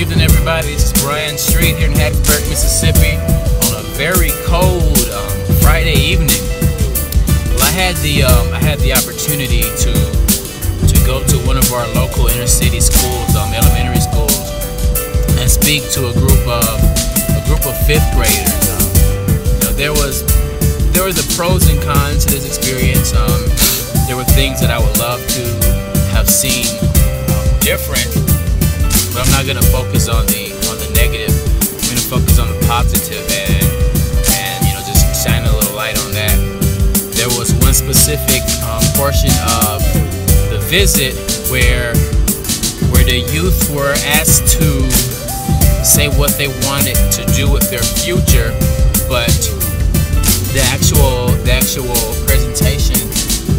evening, everybody. This is Brian Street here in Hattiesburg, Mississippi, on a very cold Friday evening. Well, I had the opportunity to go to one of our local inner city schools, elementary schools, and speak to a group of fifth graders. There were the pros and cons to this experience. There were things that I would love to have seen different, but I'm not going to focus on the negative. I'm going to focus on the positive and just shine a little light on that. There was one specific portion of the visit where the youth were asked to say what they wanted to do with their future, but the actual presentation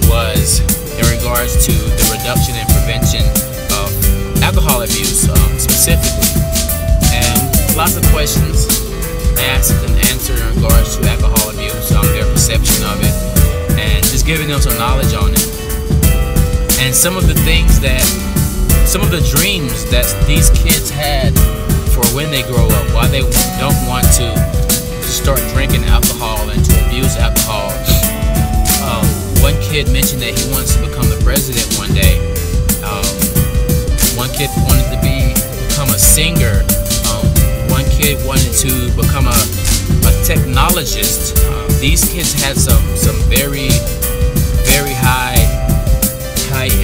was in regards to the reduction and prevention of alcohol abuse specifically, and lots of questions asked and answered in regards to alcohol abuse, their perception of it, and just giving them some knowledge on it, and some of the dreams that these kids had for when they grow up, why they don't want to start drinking alcohol and to abuse alcohol. One kid mentioned that he wants to become the president one day. One kid wanted to become a singer. One kid wanted to become a technologist. These kids had some very high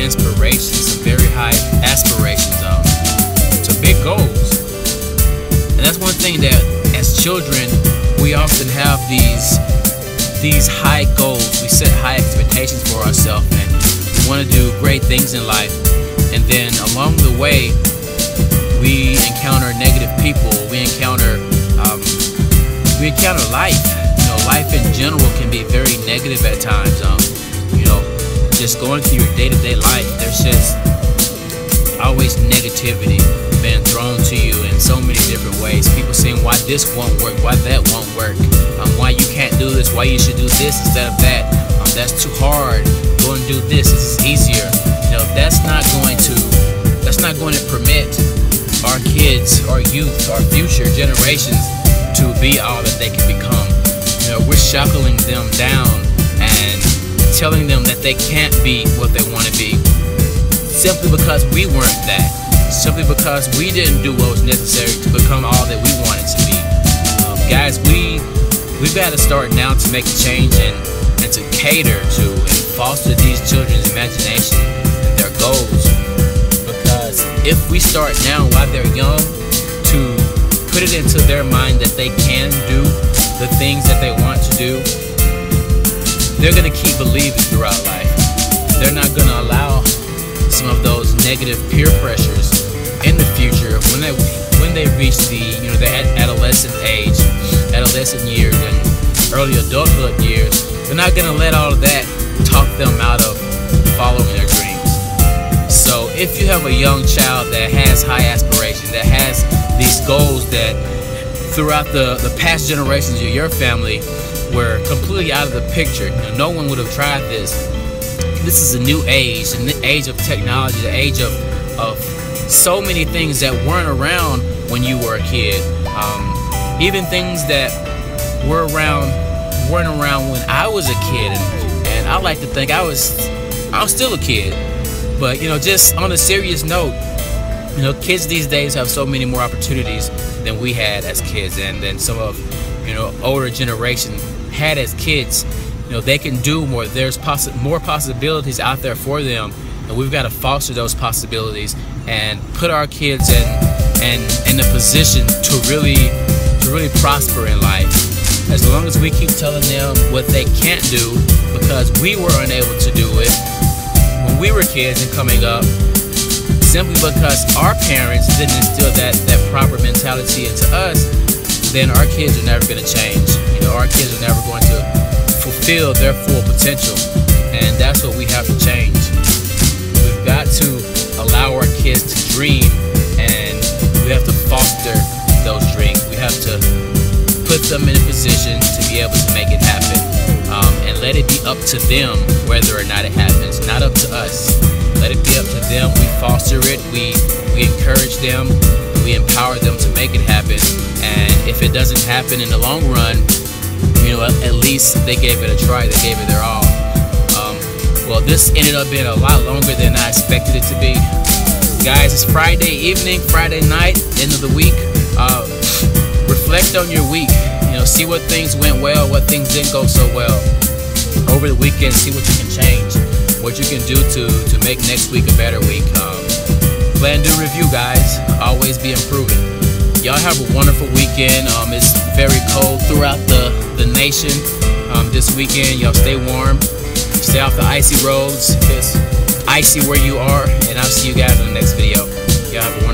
inspirations, some very high aspirations, some big goals. And that's one thing that as children we often have these high goals. We set high expectations for ourselves and we want to do great things in life, and then along the way we encounter negative people, we encounter life. Life in general can be very negative at times. Just going through your day-to-day life, there's just always negativity being thrown to you in so many different ways. People saying why this won't work, why that won't work, why you can't do this, why you should do this instead of that. That's too hard. Go and do this. This is easier. That's not going to permit our kids, our youth, our future generations to be all that they can become. We're shackling them down and telling them that they can't be what they want to be simply because we weren't that. Simply because we didn't do what was necessary to become all that we wanted to be. Guys, we've got to start now to make a change and to cater to and foster these children's imagination and their goals. Because if we start now while they're young to put it into their mind that they can do the things that they want to do, they're going to keep believing throughout life. They're not going to allow some of those negative peer pressures in the future when they reach the adolescent years and early adulthood years. They're not going to let all of that talk them out of following their dreams. So if you have a young child that has high aspirations, that has these goals that throughout the past generations of your family were completely out of the picture, no one would have tried this. This is a new age, the age of technology, the age of so many things that weren't around when you were a kid. Even things that weren't around when I was a kid, and I like to think I'm still a kid. But just on a serious note, kids these days have so many more opportunities than we had as kids, and than some of older generation had as kids. They can do more. There's more possibilities out there for them, and we've got to foster those possibilities and put our kids in a position to really prosper in life. As long as we keep telling them what they can't do because we were unable to do it when we were kids and coming up, simply because our parents didn't instill that proper mentality into us, then our kids are never going to change. Our kids are never going to fulfill their full potential, and that's what we have to change. We've got to allow our kids to dream, and we have to foster those dreams. We have to put them in a position to be able to make it happen, and let it be up to them whether or not it happens, not up to us. Let it be up to them. We foster it, we encourage them, we empower them to make it happen. And if it doesn't happen in the long run, at least they gave it a try, they gave it their all. Well, this ended up being a lot longer than I expected it to be. Guys, it's Friday evening, Friday night, end of the week. Reflect on your week. See what things went well, what things didn't go so well. Over the weekend, see what you can change, what you can do to make next week a better week. Plan, do, review, guys. Always be improving. Y'all have a wonderful weekend. It's very cold throughout the nation this weekend. Y'all stay warm. Stay off the icy roads. It's icy where you are. And I'll see you guys in the next video. Y'all have a